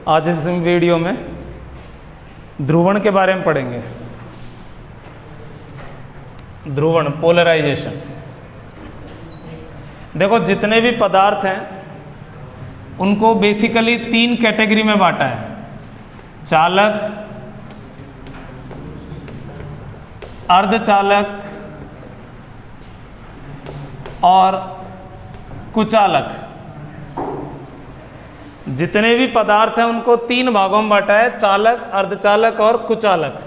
आज इस वीडियो में ध्रुवण के बारे में पढ़ेंगे। ध्रुवण, पोलराइजेशन। देखो, जितने भी पदार्थ हैं उनको बेसिकली 3 कैटेगरी में बांटा है: चालक, अर्धचालक और कुचालक। जितने भी पदार्थ हैं उनको 3 भागों में बांटा है: चालक, अर्धचालक और कुचालक।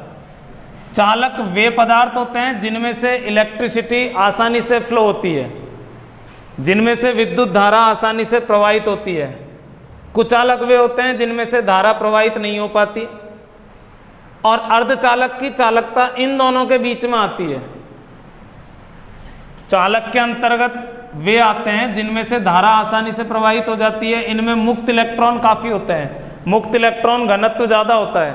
चालक वे पदार्थ होते हैं जिनमें से इलेक्ट्रिसिटी आसानी से फ्लो होती है, जिनमें से विद्युत धारा आसानी से प्रवाहित होती है। कुचालक वे होते हैं जिनमें से धारा प्रवाहित नहीं हो पाती। और अर्धचालक की चालकता इन दोनों के बीच में आती है। चालक के अंतर्गत वे आते हैं जिनमें से धारा आसानी से प्रवाहित हो जाती है। इनमें मुक्त इलेक्ट्रॉन काफ़ी होते हैं, मुक्त इलेक्ट्रॉन घनत्व ज़्यादा होता है।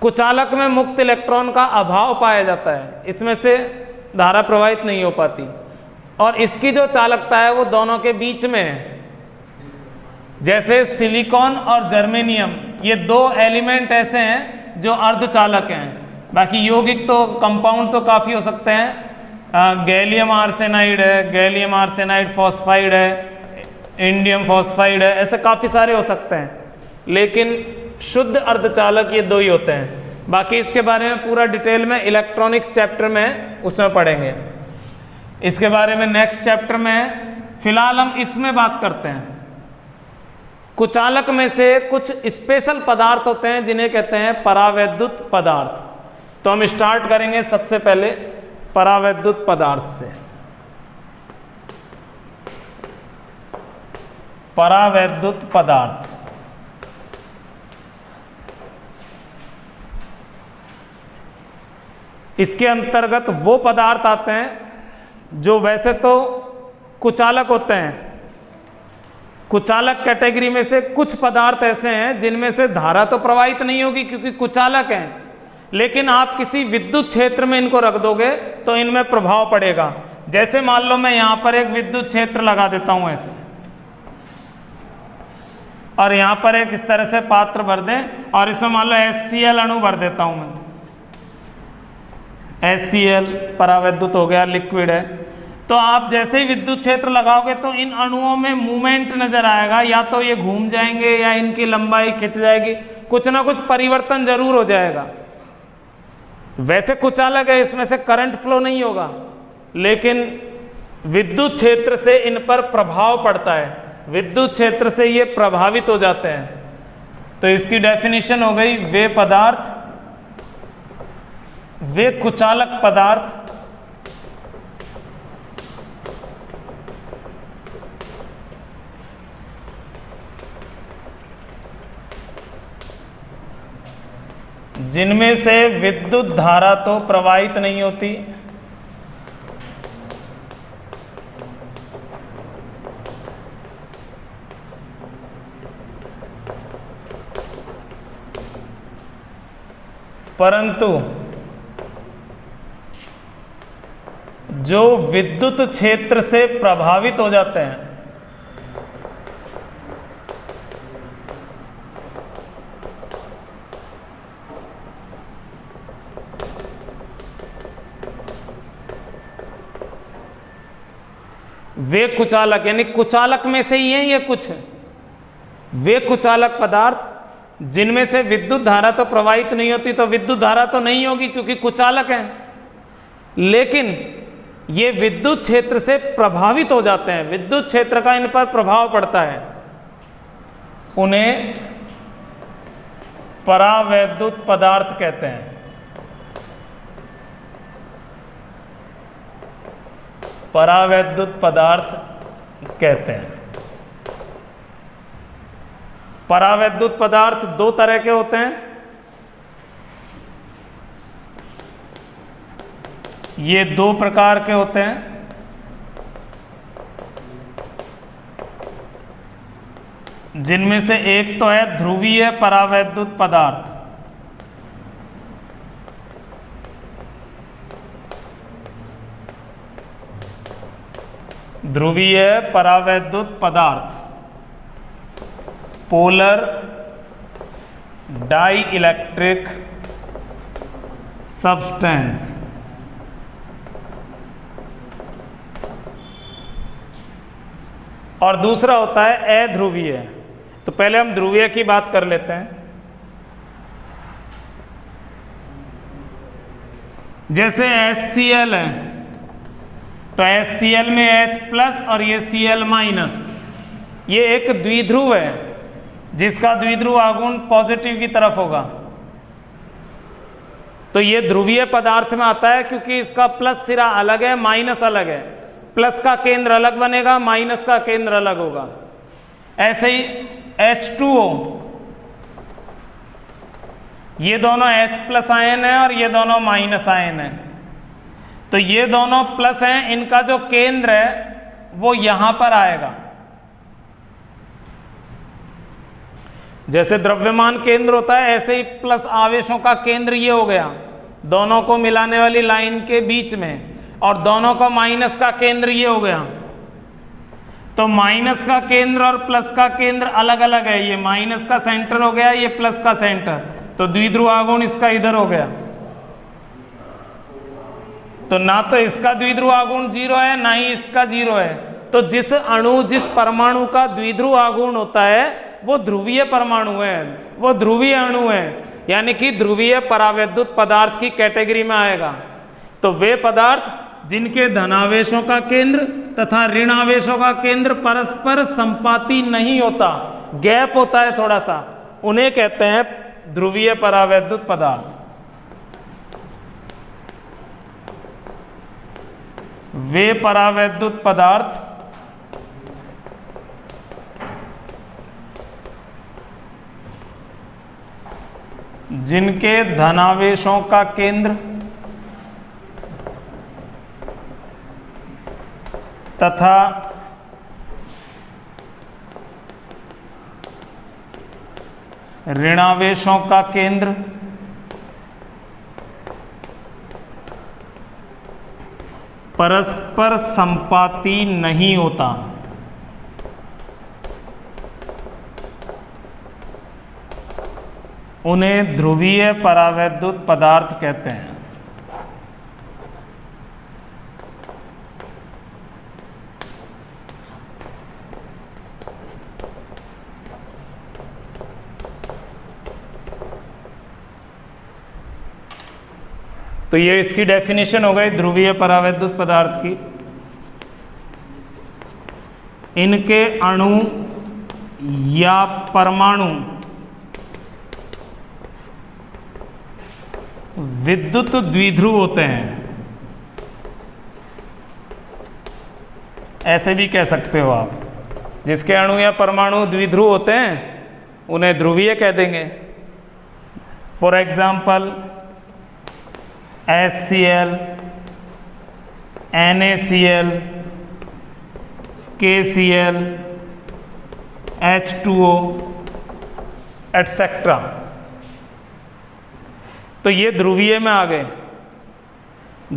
कुचालक में मुक्त इलेक्ट्रॉन का अभाव पाया जाता है, इसमें से धारा प्रवाहित नहीं हो पाती। और इसकी जो चालकता है वो दोनों के बीच में है। जैसे सिलिकॉन और जर्मेनियम, ये 2 एलिमेंट ऐसे हैं जो अर्धचालक हैं। बाकी यौगिक तो कंपाउंड तो काफ़ी हो सकते हैं। गैलियम आर्सेनाइड है, गैलियम आर्सेनाइड फॉस्फाइड है, इंडियम फॉस्फाइड है, ऐसे काफ़ी सारे हो सकते हैं। लेकिन शुद्ध अर्धचालक ये 2 ही होते हैं। बाकी इसके बारे में पूरा डिटेल में इलेक्ट्रॉनिक्स चैप्टर में उसमें पढ़ेंगे। इसके बारे में नेक्स्ट चैप्टर में। फिलहाल हम इसमें बात करते हैं। कुचालक में से कुछ स्पेशल पदार्थ होते हैं जिन्हें कहते हैं परावैद्युत पदार्थ। तो हम स्टार्ट करेंगे सबसे पहले परावैद्युत पदार्थ से। परावैद्युत पदार्थ इसके अंतर्गत वो पदार्थ आते हैं जो वैसे तो कुचालक होते हैं। कुचालक कैटेगरी में से कुछ पदार्थ ऐसे हैं जिनमें से धारा तो प्रवाहित नहीं होगी क्योंकि कुचालक हैं, लेकिन आप किसी विद्युत क्षेत्र में इनको रख दोगे तो इनमें प्रभाव पड़ेगा। जैसे मान लो मैं यहाँ पर एक विद्युत क्षेत्र लगा देता हूँ ऐसे, और यहाँ पर एक इस तरह से पात्र भर दें और इसमें मान लो HCl अणु भर देता हूँ मैं। HCl परावैद्युत हो गया, लिक्विड है। तो आप जैसे ही विद्युत क्षेत्र लगाओगे तो इन अणुओं में मूवमेंट नजर आएगा। या तो ये घूम जाएंगे या इनकी लंबाई खिंच जाएगी, कुछ ना कुछ परिवर्तन जरूर हो जाएगा। वैसे कुचालक है, इसमें से करंट फ्लो नहीं होगा, लेकिन विद्युत क्षेत्र से इन पर प्रभाव पड़ता है, विद्युत क्षेत्र से ये प्रभावित हो जाते हैं। तो इसकी डेफिनेशन हो गई, वे पदार्थ, वे कुचालक पदार्थ जिनमें से विद्युत धारा तो प्रवाहित नहीं होती, परंतु जो विद्युत क्षेत्र से प्रभावित हो जाते हैं, वे कुचालक, यानी कुचालक में से ही हैं ये कुछ, वे कुचालक पदार्थ जिनमें से विद्युत धारा तो प्रवाहित नहीं होती। तो विद्युत धारा तो नहीं होगी क्योंकि कुचालक हैं, लेकिन ये विद्युत क्षेत्र से प्रभावित हो जाते हैं, विद्युत क्षेत्र का इन पर प्रभाव पड़ता है। उन्हें परावैद्युत पदार्थ कहते हैं। परावैद्युत पदार्थ कहते हैं। परावैद्युत पदार्थ 2 तरह के होते हैं। ये 2 प्रकार के होते हैं। जिनमें से एक तो है ध्रुवीय परावैद्युत पदार्थ। ध्रुवीय परावैद्युत पदार्थ, पोलर डाई इलेक्ट्रिक सब्सटेंस। और दूसरा होता है अध्रुवीय। तो पहले हम ध्रुवीय की बात कर लेते हैं। जैसे HCl है, तो HCl में H+ और ये Cl-, ये एक द्विध्रुव है जिसका द्विध्रुव आघूर्ण पॉजिटिव की तरफ होगा। तो ये ध्रुवीय पदार्थ में आता है क्योंकि इसका प्लस सिरा अलग है, माइनस अलग है। प्लस का केंद्र अलग बनेगा, माइनस का केंद्र अलग होगा। ऐसे ही H2O, ये दोनों H+ आयन है और ये दोनों माइनस आयन है। तो ये दोनों प्लस हैं, इनका जो केंद्र है वो यहां पर आएगा। जैसे द्रव्यमान केंद्र होता है, ऐसे ही प्लस आवेशों का केंद्र ये हो गया, दोनों को मिलाने वाली लाइन के बीच में। और दोनों का माइनस का केंद्र ये हो गया। तो माइनस का केंद्र और प्लस का केंद्र अलग अलग है। ये माइनस का सेंटर हो गया, ये प्लस का सेंटर। तो द्विध्रुव आघूर्ण इसका इधर हो गया। तो ना तो इसका द्विध्रुव आघूर्ण 0 है, ना ही इसका 0 है। तो जिस अणु, जिस परमाणु का द्विध्रुव आघूर्ण होता है वो ध्रुवीय परमाणु है, वो ध्रुवीय अणु है, यानी कि ध्रुवीय परावैद्युत पदार्थ की कैटेगरी में आएगा। तो वे पदार्थ जिनके धनावेशों का केंद्र तथा ऋण आवेशों का केंद्र परस्पर संपाती नहीं होता, गैप होता है थोड़ा सा, उन्हें कहते हैं ध्रुवीय परावैद्युत पदार्थ। वे परावैद्युत पदार्थ जिनके धनावेशों का केंद्र तथा ऋणावेशों का केंद्र परस्पर संपाती नहीं होता, उन्हें ध्रुवीय परावैद्युत पदार्थ कहते हैं। तो ये इसकी डेफिनेशन हो गई ध्रुवीय परावैद्युत पदार्थ की। इनके अणु या परमाणु विद्युत द्विध्रुव होते हैं, ऐसे भी कह सकते हो आप। जिसके अणु या परमाणु द्विध्रुव होते हैं उन्हें ध्रुवीय कह देंगे। For example HCl, NaCl, KCl, H2O etcetera. तो ये ध्रुवीय में आ गए।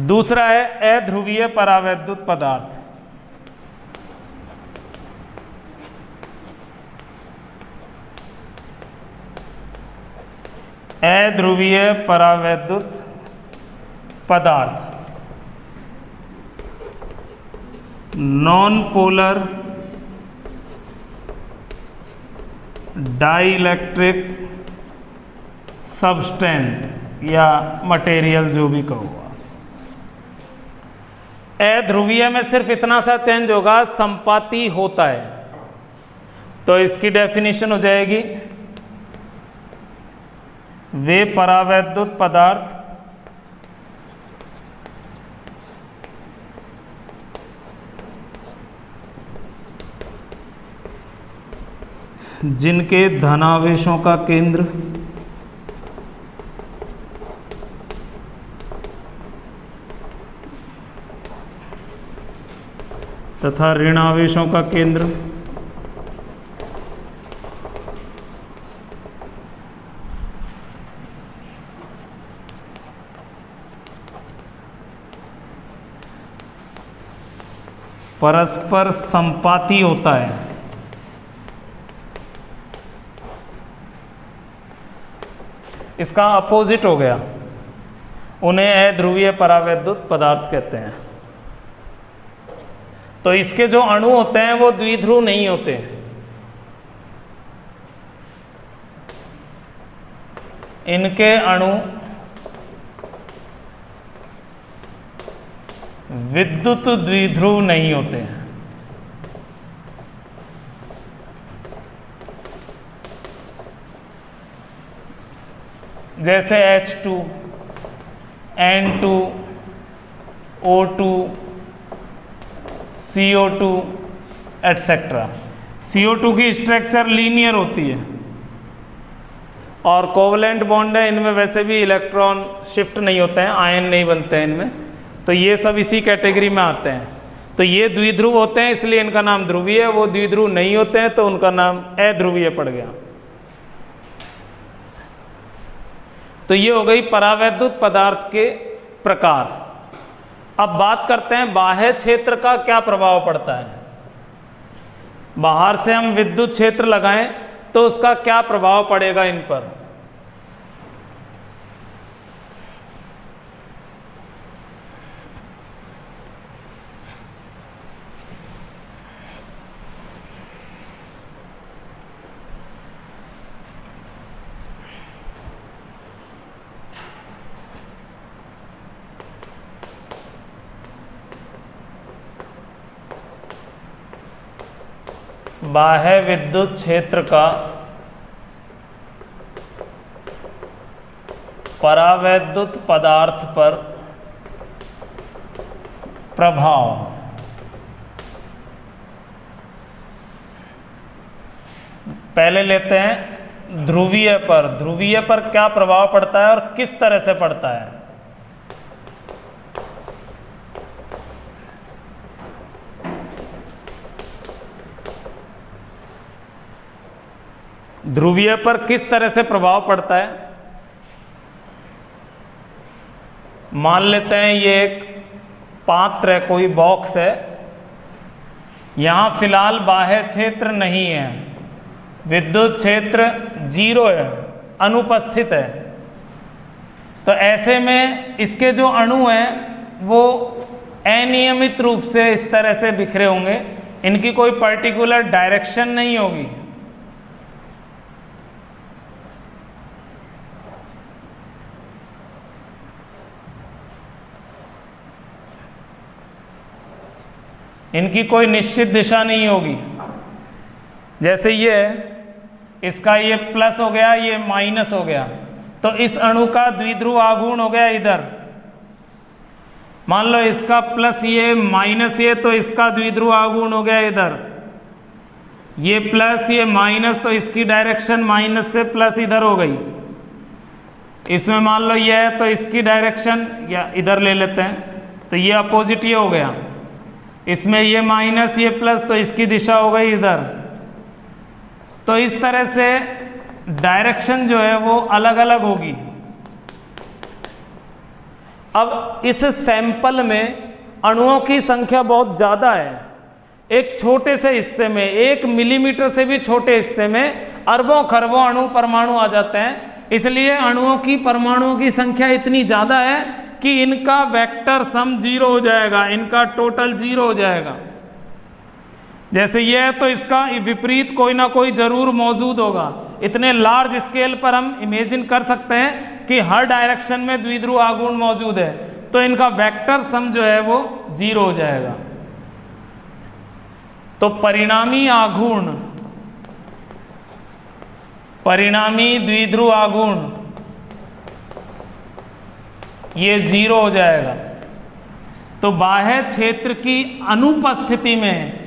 दूसरा है अध्रुवीय परावैद्युत पदार्थ। अध्रुवीय परावैद्युत पदार्थ नॉन पोलर डाइइलेक्ट्रिक सब्सटेंस या मटेरियल, जो भी कहो। अध्रुवीय में सिर्फ इतना सा चेंज होगा, संपाती होता है। तो इसकी डेफिनेशन हो जाएगी वे परावैद्युत पदार्थ जिनके धनावेशों का केंद्र तथा ऋणावेशों का केंद्र परस्पर संपाती होता है। इसका अपोजिट हो गया, उन्हें अध्रुवीय परावैद्युत पदार्थ कहते हैं। तो इसके जो अणु होते हैं वो द्विध्रुव नहीं होते, इनके अणु विद्युत द्विध्रुव नहीं होते हैं। जैसे H2, N2, O2, CO2 etcetera. CO2 की स्ट्रक्चर लीनियर होती है और कोवलेंट बॉन्ड है, इनमें वैसे भी इलेक्ट्रॉन शिफ्ट नहीं होते हैं, आयन नहीं बनते हैं इनमें, तो ये सब इसी कैटेगरी में आते हैं। तो ये द्विध्रुव होते हैं इसलिए इनका नाम ध्रुवीय, वो द्विध्रुव नहीं होते हैं तो उनका नाम अध्रुवीय पड़ गया। तो ये हो गई परावैद्युत पदार्थ के प्रकार। अब बात करते हैं बाह्य क्षेत्र का क्या प्रभाव पड़ता है। बाहर से हम विद्युत क्षेत्र लगाएं तो उसका क्या प्रभाव पड़ेगा इन पर। बाह्य विद्युत क्षेत्र का परावैद्युत पदार्थ पर प्रभाव। पहले लेते हैं ध्रुवीय पर। ध्रुवीय पर क्या प्रभाव पड़ता है और किस तरह से पड़ता है। ध्रुवीय पर किस तरह से प्रभाव पड़ता है। मान लेते हैं ये एक पात्र है, कोई बॉक्स है, यहां फिलहाल बाह्य क्षेत्र नहीं है, विद्युत क्षेत्र 0 है, अनुपस्थित है। तो ऐसे में इसके जो अणु हैं वो अनियमित रूप से इस तरह से बिखरे होंगे, इनकी कोई पर्टिकुलर डायरेक्शन नहीं होगी। इनकी कोई निश्चित दिशा नहीं होगी। जैसे ये है, इसका ये प्लस हो गया, ये माइनस हो गया, तो इस अणु का द्विध्रुव आघूर्ण हो गया इधर। मान लो इसका प्लस ये माइनस ये, तो इसका द्विध्रुव आघूर्ण हो गया इधर। ये प्लस ये माइनस, तो इसकी डायरेक्शन माइनस से प्लस इधर हो गई। इसमें मान लो ये है तो इसकी डायरेक्शन या इधर ले लेते हैं, तो ये अपोजिट ये हो गया। इसमें ये माइनस ये प्लस, तो इसकी दिशा हो गई इधर। तो इस तरह से डायरेक्शन जो है वो अलग अलग होगी। अब इस सैंपल में अणुओं की संख्या बहुत ज़्यादा है। एक छोटे से हिस्से में, 1 मिलीमीटर से भी छोटे हिस्से में अरबों खरबों अणु परमाणु आ जाते हैं। इसलिए अणुओं की परमाणुओं की संख्या इतनी ज़्यादा है कि इनका वेक्टर सम 0 हो जाएगा, इनका टोटल 0 हो जाएगा। जैसे ये है तो इसका विपरीत कोई ना कोई जरूर मौजूद होगा। इतने लार्ज स्केल पर हम इमेजिन कर सकते हैं कि हर डायरेक्शन में द्विध्रुव आघूर्ण मौजूद है, तो इनका वेक्टर सम जो है वो 0 हो जाएगा। तो परिणामी आघूर्ण, परिणामी द्विध्रुव आघूर्ण ये 0 हो जाएगा। तो बाह्य क्षेत्र की अनुपस्थिति में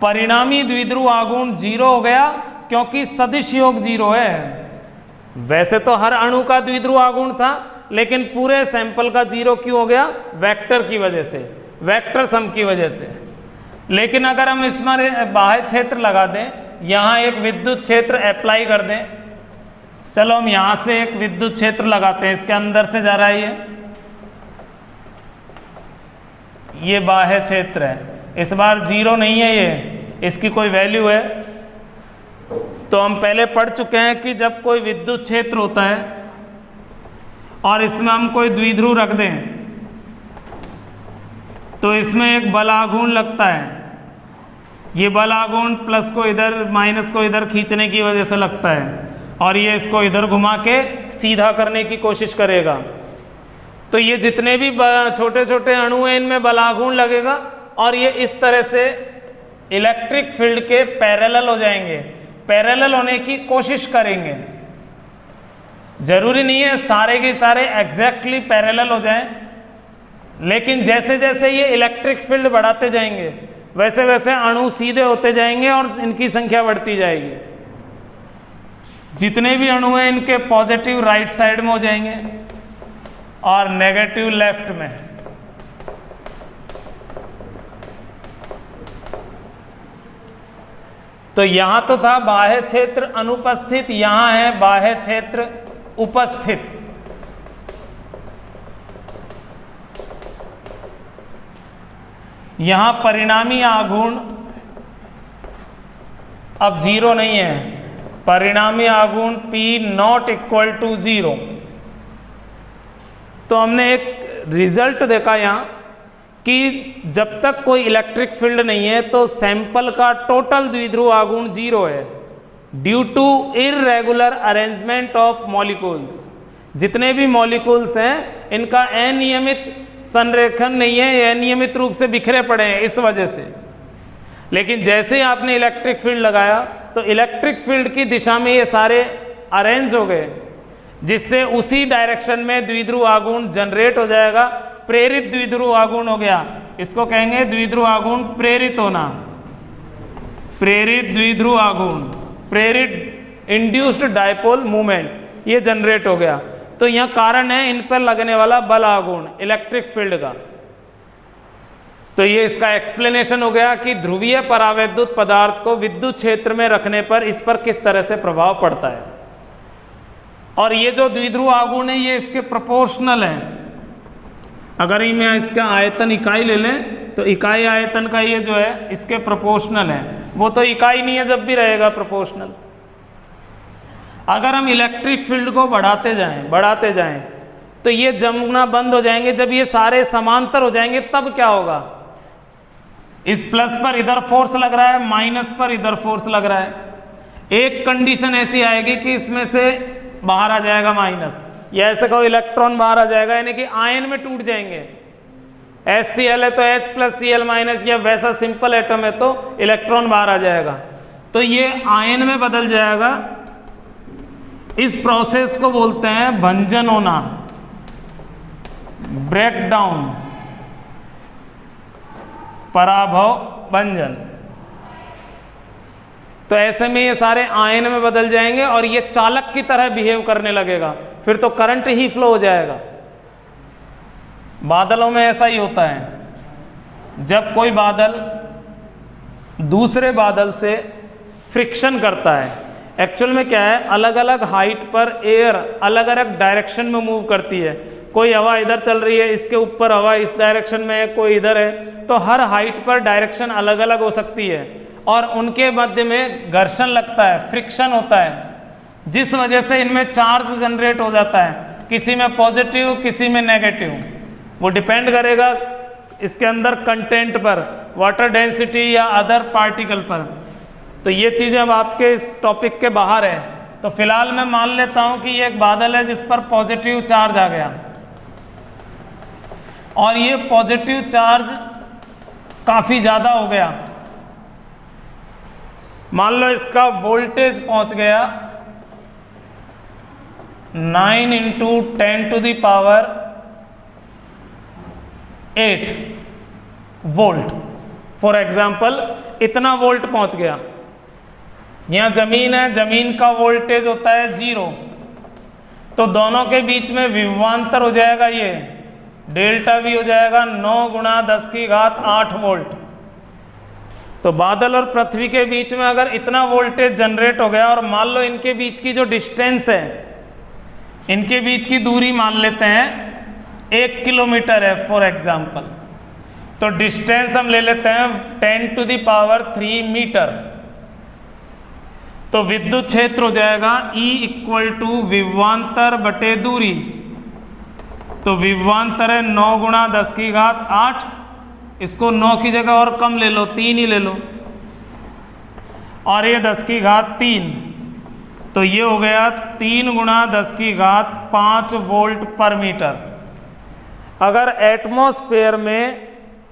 परिणामी द्विध्रुव आघूर्ण 0 हो गया, क्योंकि सदिश योग 0 है। वैसे तो हर अणु का द्विध्रुव आघूर्ण था, लेकिन पूरे सैंपल का 0 क्यों हो गया? वेक्टर की वजह से, वेक्टर सम की वजह से। लेकिन अगर हम इसमें बाह्य क्षेत्र लगा दें, यहाँ एक विद्युत क्षेत्र अप्लाई कर दें, चलो हम यहाँ से एक विद्युत क्षेत्र लगाते हैं, इसके अंदर से जा रहा है ये बाह्य क्षेत्र है। इस बार 0 नहीं है ये, इसकी कोई वैल्यू है। तो हम पहले पढ़ चुके हैं कि जब कोई विद्युत क्षेत्र होता है और इसमें हम कोई द्विध्रुव रख दें तो इसमें एक बल आघूर्ण लगता है। ये बल आघूर्ण प्लस को इधर माइनस को इधर खींचने की वजह से लगता है और ये इसको इधर घुमा के सीधा करने की कोशिश करेगा। तो ये जितने भी छोटे छोटे अणु हैं इनमें बल आघूर्ण लगेगा और ये इस तरह से इलेक्ट्रिक फील्ड के पैरेलल हो जाएंगे, पैरेलल होने की कोशिश करेंगे। जरूरी नहीं है सारे के सारे एग्जैक्टली पैरेलल हो जाएं, लेकिन जैसे जैसे ये इलेक्ट्रिक फील्ड बढ़ाते जाएंगे वैसे वैसे अणु सीधे होते जाएंगे और इनकी संख्या बढ़ती जाएगी। जितने भी अणु हैं इनके पॉजिटिव राइट साइड में हो जाएंगे और नेगेटिव लेफ्ट में। तो यहां तो था बाह्य क्षेत्र अनुपस्थित, यहां है बाह्य क्षेत्र उपस्थित। यहां परिणामी आघूर्ण अब 0 नहीं है, परिणामी आघूर्ण P नॉट इक्वल टू 0। तो हमने एक रिजल्ट देखा यहाँ कि जब तक कोई इलेक्ट्रिक फील्ड नहीं है तो सैंपल का टोटल द्विध्रुव आघूर्ण 0 है due to irregular arrangement of molecules. जितने भी मॉलिक्यूल्स हैं इनका अनियमित संरेखन नहीं है, ये अनियमित रूप से बिखरे पड़े हैं इस वजह से। लेकिन जैसे ही आपने इलेक्ट्रिक फील्ड लगाया तो इलेक्ट्रिक फील्ड की दिशा में ये सारे अरेंज हो गए, जिससे उसी डायरेक्शन में द्विध्रुव आघूर्ण जनरेट हो जाएगा। प्रेरित द्विध्रुव आघूर्ण हो गया, इसको कहेंगे द्विध्रुव आघूर्ण प्रेरित होना। प्रेरित द्विध्रुव आघूर्ण, प्रेरित इंड्यूस्ड डायपोल मूवमेंट, ये जनरेट हो गया। तो यह कारण है इन पर लगने वाला बल आघूर्ण इलेक्ट्रिक फील्ड का। तो ये इसका एक्सप्लेनेशन हो गया कि ध्रुवीय परावैद्युत पदार्थ को विद्युत क्षेत्र में रखने पर इस पर किस तरह से प्रभाव पड़ता है। और ये जो द्विध्रुव आघूर्ण है ये इसके प्रोपोर्शनल है। अगर ही मैं इसका आयतन इकाई ले लें तो इकाई आयतन का ये जो है इसके प्रोपोर्शनल है। वो तो इकाई नहीं है, जब भी रहेगा प्रोपोर्शनल। अगर हम इलेक्ट्रिक फील्ड को बढ़ाते जाएं तो ये जमना बंद हो जाएंगे। जब ये सारे समांतर हो जाएंगे तब क्या होगा, इस प्लस पर इधर फोर्स लग रहा है, माइनस पर इधर फोर्स लग रहा है। एक कंडीशन ऐसी आएगी कि इसमें से बाहर आ जाएगा माइनस, या ऐसे कहो इलेक्ट्रॉन बाहर आ जाएगा, यानी कि आयन में टूट जाएंगे। HCl है तो H प्लस Cl माइनस, या वैसा सिंपल एटम है तो इलेक्ट्रॉन बाहर आ जाएगा। तो ये आयन में बदल जाएगा। इस प्रोसेस को बोलते हैं भंजन होना, ब्रेकडाउन, पराभव भंजन। तो ऐसे में ये सारे आयन में बदल जाएंगे और ये चालक की तरह बिहेव करने लगेगा, फिर तो करंट ही फ्लो हो जाएगा। बादलों में ऐसा ही होता है, जब कोई बादल दूसरे बादल से फ्रिक्शन करता है, एक्चुअल में क्या है, अलग अलग हाइट पर एयर अलग अलग डायरेक्शन में मूव करती है। कोई हवा इधर चल रही है, इसके ऊपर हवा इस डायरेक्शन में है, कोई इधर है, तो हर हाइट पर डायरेक्शन अलग अलग हो सकती है और उनके मध्य में घर्षण लगता है, फ्रिक्शन होता है, जिस वजह से इनमें चार्ज जनरेट हो जाता है, किसी में पॉजिटिव किसी में नेगेटिव। वो डिपेंड करेगा इसके अंदर कंटेंट पर, वाटर डेंसिटी या अदर पार्टिकल पर। तो ये चीज़ें अब आपके इस टॉपिक के बाहर है। तो फिलहाल मैं मान लेता हूं कि ये एक बादल है जिस पर पॉजिटिव चार्ज आ गया और ये पॉजिटिव चार्ज काफ़ी ज़्यादा हो गया। मान लो इसका वोल्टेज पहुंच गया 9 × 10⁸ वोल्ट। फॉर एग्जाम्पल इतना वोल्ट पहुंच गया। यहाँ जमीन है, जमीन का वोल्टेज होता है 0, तो दोनों के बीच में विभवांतर हो जाएगा, ये डेल्टा V हो जाएगा 9 × 10⁸ वोल्ट। तो बादल और पृथ्वी के बीच में अगर इतना वोल्टेज जनरेट हो गया और मान लो इनके बीच की जो डिस्टेंस है, इनके बीच की दूरी मान लेते हैं 1 किलोमीटर है फॉर एग्जाम्पल, तो डिस्टेंस हम ले लेते हैं 10⁻³ मीटर। तो विद्युत क्षेत्र हो जाएगा E = विभवांतर बटे दूरी। तो विभवांतर है 9 गुणा 10 की घात 8, इसको 9 की जगह और कम ले लो, 3 ही ले लो, और ये 10 की घात 3, तो ये हो गया 3 गुणा 10 की घात 5 वोल्ट पर मीटर। अगर एटमॉस्फेयर में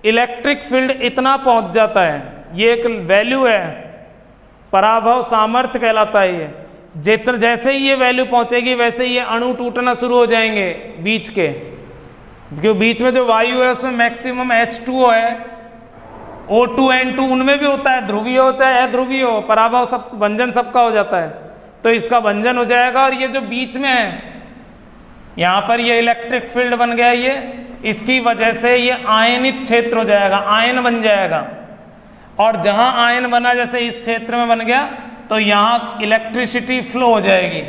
इलेक्ट्रिक फील्ड इतना पहुंच जाता है, ये एक वैल्यू है, पराभव सामर्थ्य कहलाता है ये, जितना जैसे ही ये वैल्यू पहुंचेगी वैसे ही ये अणु टूटना शुरू हो जाएंगे बीच के, क्योंकि बीच में जो वायु है उसमें मैक्सिमम H2O है, O2 N2 उनमें भी होता है, ध्रुवीय हो चाहे अध्रुवीय हो, पराभव सब भंजन सबका हो जाता है, तो इसका भंजन हो जाएगा। और ये जो बीच में है यहाँ पर ये इलेक्ट्रिक फील्ड बन गया, ये इसकी वजह से ये आयनित क्षेत्र हो जाएगा, आयन बन जाएगा, और जहाँ आयन बना जैसे इस क्षेत्र में बन गया तो यहाँ इलेक्ट्रिसिटी फ्लो हो जाएगी।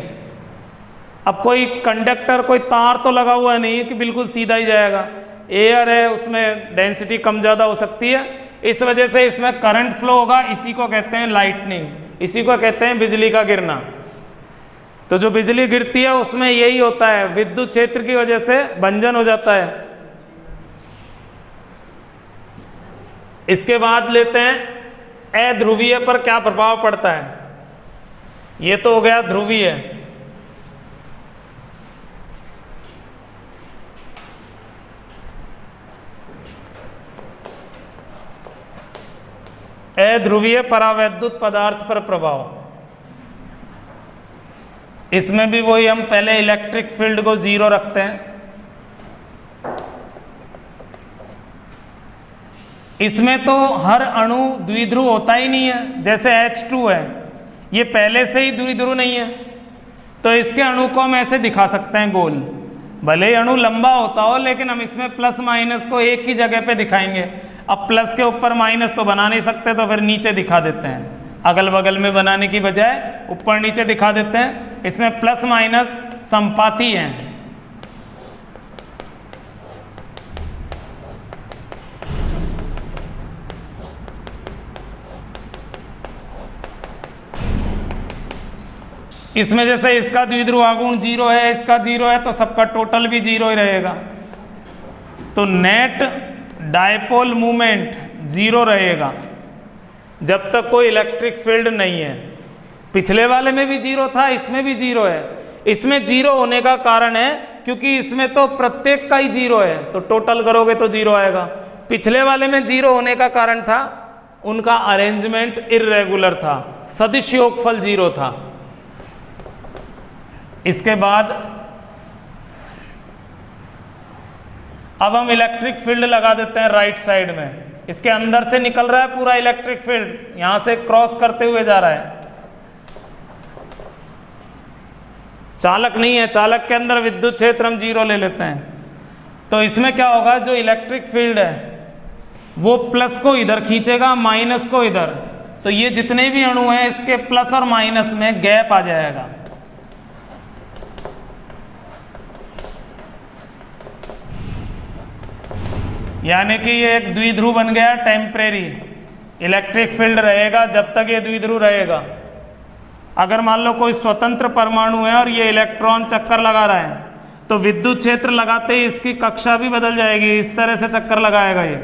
अब कोई कंडक्टर कोई तार तो लगा हुआ नहीं है कि बिल्कुल सीधा ही जाएगा, एयर है उसमें डेंसिटी कम ज़्यादा हो सकती है, इस वजह से इसमें करंट फ्लो होगा, इसी को कहते हैं लाइटनिंग, इसी को कहते हैं बिजली का गिरना। तो जो बिजली गिरती है उसमें यही होता है, विद्युत क्षेत्र की वजह से भंजन हो जाता है। इसके बाद लेते हैं अध्रुवीय पर क्या प्रभाव पड़ता है। ये तो हो गया ध्रुवीय। अध्रुवीय परावैद्युत पदार्थ पर प्रभाव, इसमें भी वही, हम पहले इलेक्ट्रिक फील्ड को 0 रखते हैं। इसमें तो हर अणु द्विध्रुव होता ही नहीं है, जैसे H2 है ये पहले से ही द्विध्रुव नहीं है, तो इसके अणु को हम ऐसे दिखा सकते हैं गोल, भले ही अणु लंबा होता हो लेकिन हम इसमें प्लस माइनस को एक ही जगह पे दिखाएंगे। अब प्लस के ऊपर माइनस तो बना नहीं सकते, तो फिर नीचे दिखा देते हैं, अगल बगल में बनाने की बजाय ऊपर नीचे दिखा देते हैं। इसमें प्लस माइनस संपाती हैं। इसमें जैसे इसका द्विध्रुव आघूर्ण 0 है, इसका 0 है, तो सबका टोटल भी 0 ही रहेगा, तो नेट डायपोल मूवमेंट 0 रहेगा जब तक कोई इलेक्ट्रिक फील्ड नहीं है। पिछले वाले में भी 0 था, इसमें भी 0 है। इसमें 0 होने का कारण है क्योंकि इसमें तो प्रत्येक का ही 0 है, तो टोटल करोगे तो 0 आएगा। पिछले वाले में 0 होने का कारण था उनका अरेंजमेंट इर्रेगुलर था, सदिश योगफल 0 था। इसके बाद अब हम इलेक्ट्रिक फील्ड लगा देते हैं राइट साइड में, इसके अंदर से निकल रहा है पूरा इलेक्ट्रिक फील्ड, यहां से क्रॉस करते हुए जा रहा है। चालक नहीं है, चालक के अंदर विद्युत क्षेत्र हम 0 ले लेते हैं, तो इसमें क्या होगा, जो इलेक्ट्रिक फील्ड है वो प्लस को इधर खींचेगा, माइनस को इधर, तो ये जितने भी अणु हैं इसके प्लस और माइनस में गैप आ जाएगा। यानी कि ये एक द्विध्रुव बन गया, टेम्परेरी इलेक्ट्रिक फील्ड रहेगा जब तक ये द्विध्रुव रहेगा। अगर मान लो कोई स्वतंत्र परमाणु है और ये इलेक्ट्रॉन चक्कर लगा रहा है, तो विद्युत क्षेत्र लगाते ही इसकी कक्षा भी बदल जाएगी, इस तरह से चक्कर लगाएगा ये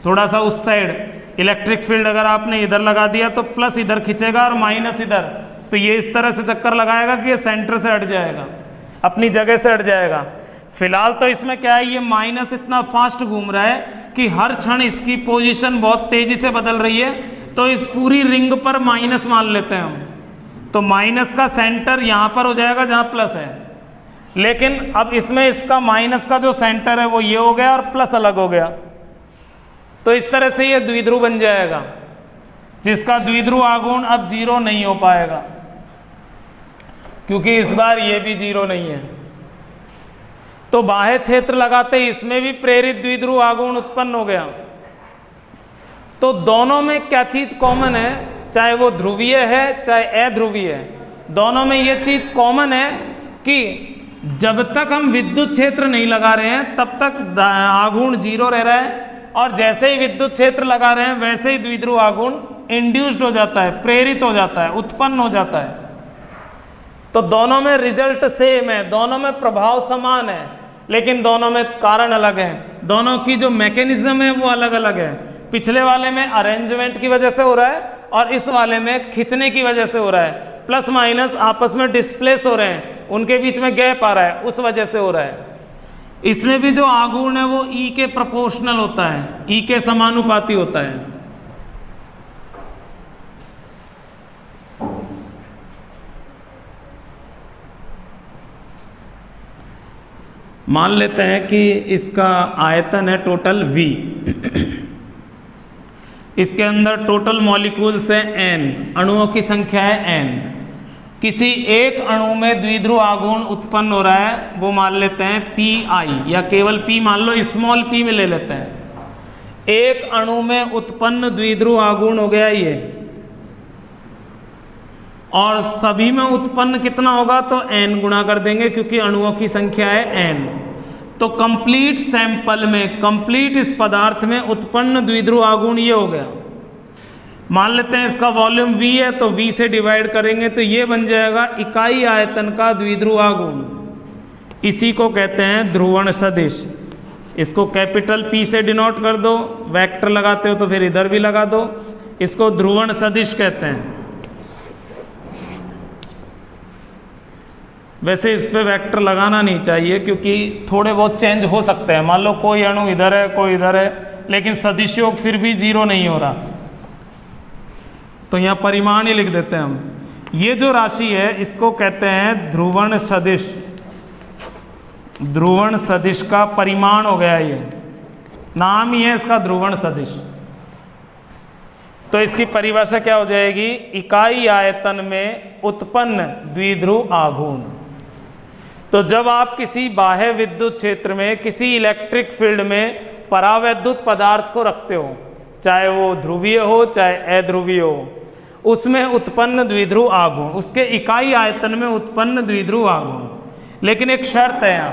थोड़ा सा उस साइड। इलेक्ट्रिक फील्ड अगर आपने इधर लगा दिया तो प्लस इधर खींचेगा और माइनस इधर, तो ये इस तरह से चक्कर लगाएगा कि ये सेंटर से हट जाएगा, अपनी जगह से हट जाएगा। फिलहाल तो इसमें क्या है, ये माइनस इतना फास्ट घूम रहा है कि हर क्षण इसकी पोजीशन बहुत तेजी से बदल रही है, तो इस पूरी रिंग पर माइनस मान लेते हैं हम, तो माइनस का सेंटर यहाँ पर हो जाएगा जहाँ प्लस है। लेकिन अब इसमें इसका माइनस का जो सेंटर है वो ये हो गया और प्लस अलग हो गया, तो इस तरह से ये द्विध्रुव बन जाएगा, जिसका द्विध्रुव आघूर्ण अब 0 नहीं हो पाएगा, क्योंकि इस बार ये भी 0 नहीं है। तो बाह्य क्षेत्र लगाते ही इसमें भी प्रेरित द्विध्रुव आघूर्ण उत्पन्न हो गया। तो दोनों में क्या चीज कॉमन है, चाहे वो ध्रुवीय है चाहे अध्रुवीय है, दोनों में ये चीज कॉमन है कि जब तक हम विद्युत क्षेत्र नहीं लगा रहे हैं तब तक आघूर्ण 0 रह रहा है, और जैसे ही विद्युत क्षेत्र लगा रहे हैं वैसे ही द्विध्रुव आघूर्ण इंड्यूस्ड हो जाता है, प्रेरित हो जाता है, उत्पन्न हो जाता है। तो दोनों में रिजल्ट सेम है, दोनों में प्रभाव समान है, लेकिन दोनों में कारण अलग है, दोनों की जो मैकेनिज्म है वो अलग अलग है। पिछले वाले में अरेंजमेंट की वजह से हो रहा है और इस वाले में खींचने की वजह से हो रहा है, प्लस माइनस आपस में डिस्प्लेस हो रहे हैं, उनके बीच में गैप आ रहा है, उस वजह से हो रहा है। इसमें भी जो आघूर्ण है वो ई के प्रोपोर्शनल होता है, ई के समानुपाती होता है। मान लेते हैं कि इसका आयतन है टोटल V, इसके अंदर टोटल मॉलिक्यूल्स है N, अणुओं की संख्या है N। किसी एक अणु में द्विध्रुव आघूर्ण उत्पन्न हो रहा है, वो मान लेते हैं Pi, या केवल P मान लो, स्मॉल p में ले लेते हैं। एक अणु में उत्पन्न द्विध्रुव आघूर्ण हो गया ये, और सभी में उत्पन्न कितना होगा तो n गुणा कर देंगे क्योंकि अणुओं की संख्या है n। तो कंप्लीट सैंपल में, कंप्लीट इस पदार्थ में उत्पन्न द्विध्रुव आघूर्ण ये हो गया। मान लेते हैं इसका वॉल्यूम V है, तो V से डिवाइड करेंगे तो ये बन जाएगा इकाई आयतन का द्विध्रुव आघूर्ण। इसी को कहते हैं ध्रुवण सदिश। इसको कैपिटल P से डिनोट कर दो, वेक्टर लगाते हो तो फिर इधर भी लगा दो, इसको ध्रुवण सदिश कहते हैं। वैसे इस पे वेक्टर लगाना नहीं चाहिए क्योंकि थोड़े बहुत चेंज हो सकते हैं। मान लो कोई अणु इधर है, कोई इधर है, लेकिन सदिश योग फिर भी जीरो नहीं हो रहा, तो यहाँ परिमाण ही लिख देते हैं हम। ये जो राशि है इसको कहते हैं ध्रुवण सदिश। ध्रुवण सदिश का परिमाण हो गया, ये नाम ही है इसका ध्रुवण सदिश। तो इसकी परिभाषा क्या हो जाएगी, इकाई आयतन में उत्पन्न द्विध्रुव आघूर्ण। तो जब आप किसी बाह्य विद्युत क्षेत्र में, किसी इलेक्ट्रिक फील्ड में परावैद्युत पदार्थ को रखते हो, चाहे वो ध्रुवीय हो चाहे अध्रुवीय हो, उसमें उत्पन्न द्विध्रुव आघूर्ण, उसके इकाई आयतन में उत्पन्न द्विध्रुव आघूर्ण। लेकिन एक शर्त है यहाँ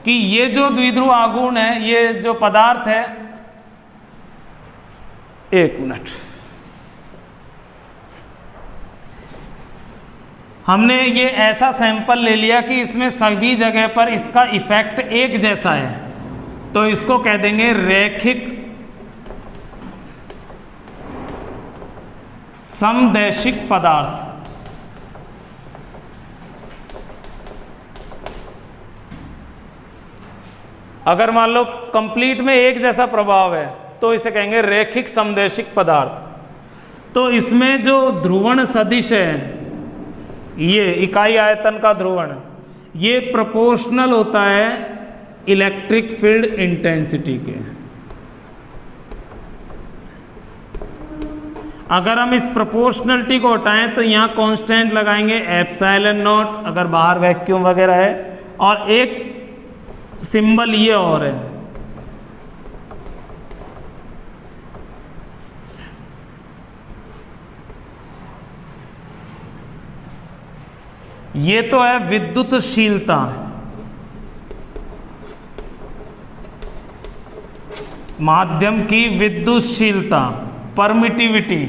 कि ये जो द्विध्रुव आघूर्ण है, ये जो पदार्थ है, एक मिनट, हमने ये ऐसा सैंपल ले लिया कि इसमें सभी जगह पर इसका इफेक्ट एक जैसा है, तो इसको कह देंगे रैखिक समदैशिक पदार्थ। अगर मान लो कंप्लीट में एक जैसा प्रभाव है तो इसे कहेंगे रैखिक समदैशिक पदार्थ। तो इसमें जो ध्रुवण सदिश है, ये इकाई आयतन का ध्रुवण, ये प्रोपोर्शनल होता है इलेक्ट्रिक फील्ड इंटेंसिटी के। अगर हम इस प्रोपोर्शनलिटी को हटाएं तो यहाँ कांस्टेंट लगाएंगे एप्सिलॉन नॉट, अगर बाहर वैक्यूम वगैरह है, और एक सिंबल ये और है, ये तो है विद्युतशीलता। माध्यम की विद्युतशीलता, परमिटिविटी।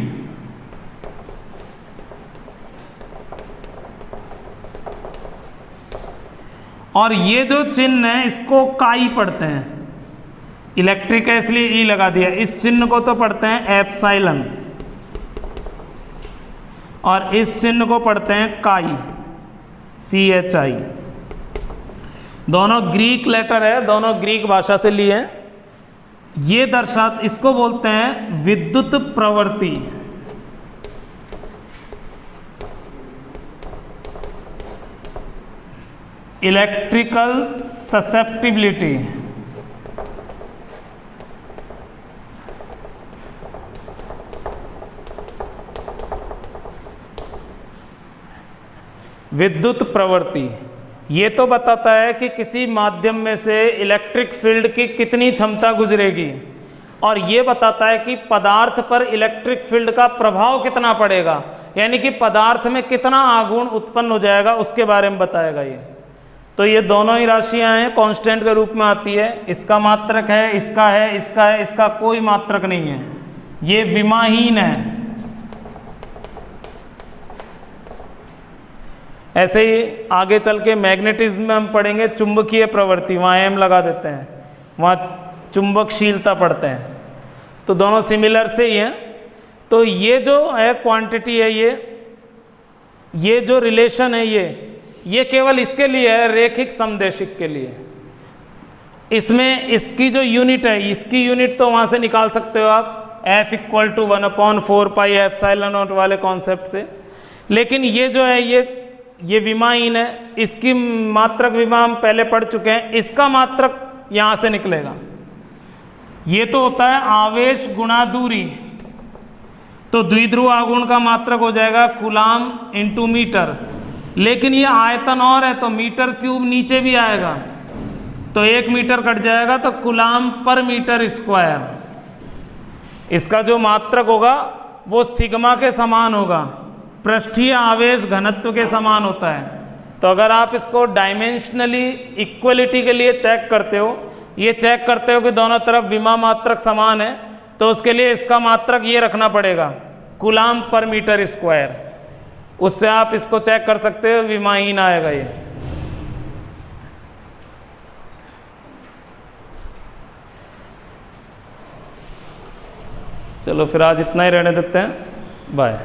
और ये जो चिन्ह है इसको काई पढ़ते हैं, इलेक्ट्रिक है इसलिए ई लगा दिया। इस चिन्ह को तो पढ़ते हैं एप्सिलॉन, और इस चिन्ह को पढ़ते हैं काई, CHI। दोनों ग्रीक लेटर है, दोनों ग्रीक भाषा से लिए हैं। ये इसको बोलते हैं विद्युत प्रवृत्ति। Electrical susceptibility. विद्युत प्रवृत्ति ये तो बताता है कि किसी माध्यम में से इलेक्ट्रिक फील्ड की कितनी क्षमता गुजरेगी, और ये बताता है कि पदार्थ पर इलेक्ट्रिक फील्ड का प्रभाव कितना पड़ेगा, यानी कि पदार्थ में कितना आघूर्ण उत्पन्न हो जाएगा उसके बारे में बताएगा ये। तो ये दोनों ही राशियां हैं, कांस्टेंट के रूप में आती है। इसका मात्रक है, इसका है, इसका है, इसका कोई मात्रक नहीं है, ये विमाहीन है। ऐसे ही आगे चल के मैग्नेटिज्म में हम पढ़ेंगे चुंबकीय प्रवृत्ति, वहाँ एम लगा देते हैं, वहाँ चुंबकशीलता पढ़ते हैं, तो दोनों सिमिलर से ही हैं। तो ये जो है क्वांटिटी है, ये जो रिलेशन है ये केवल इसके लिए है, रेखिक समदेशिक के लिए। इसमें इसकी जो यूनिट है, इसकी यूनिट तो वहाँ से निकाल सकते हो आप, F = 1/4 पाई एप्सिलॉन नॉट वाले कॉन्सेप्ट से। लेकिन ये जो है ये विमाहीन है, इसकी मात्रक विमा हम पहले पढ़ चुके हैं, इसका मात्रक यहाँ से निकलेगा। ये तो होता है आवेश गुणा दूरी, तो द्विध्रुव आघूर्ण का मात्रक हो जाएगा कूलाम × मीटर। लेकिन ये आयतन और है, तो मीटर क्यूब नीचे भी आएगा, तो 1 मीटर कट जाएगा, तो कूलाम पर मीटर स्क्वायर। इसका जो मात्रक होगा वो सिग्मा के समान होगा, पृष्ठीय आवेश घनत्व के समान होता है। तो अगर आप इसको डायमेंशनली इक्वलिटी के लिए चेक करते हो, ये चेक करते हो कि दोनों तरफ विमा मात्रक समान है, तो उसके लिए इसका मात्रक ये रखना पड़ेगा, कूलाम पर मीटर स्क्वायर। उससे आप इसको चेक कर सकते हो, विमाहीन आएगा ये। चलो फिर आज इतना ही रहने देते हैं, बाय।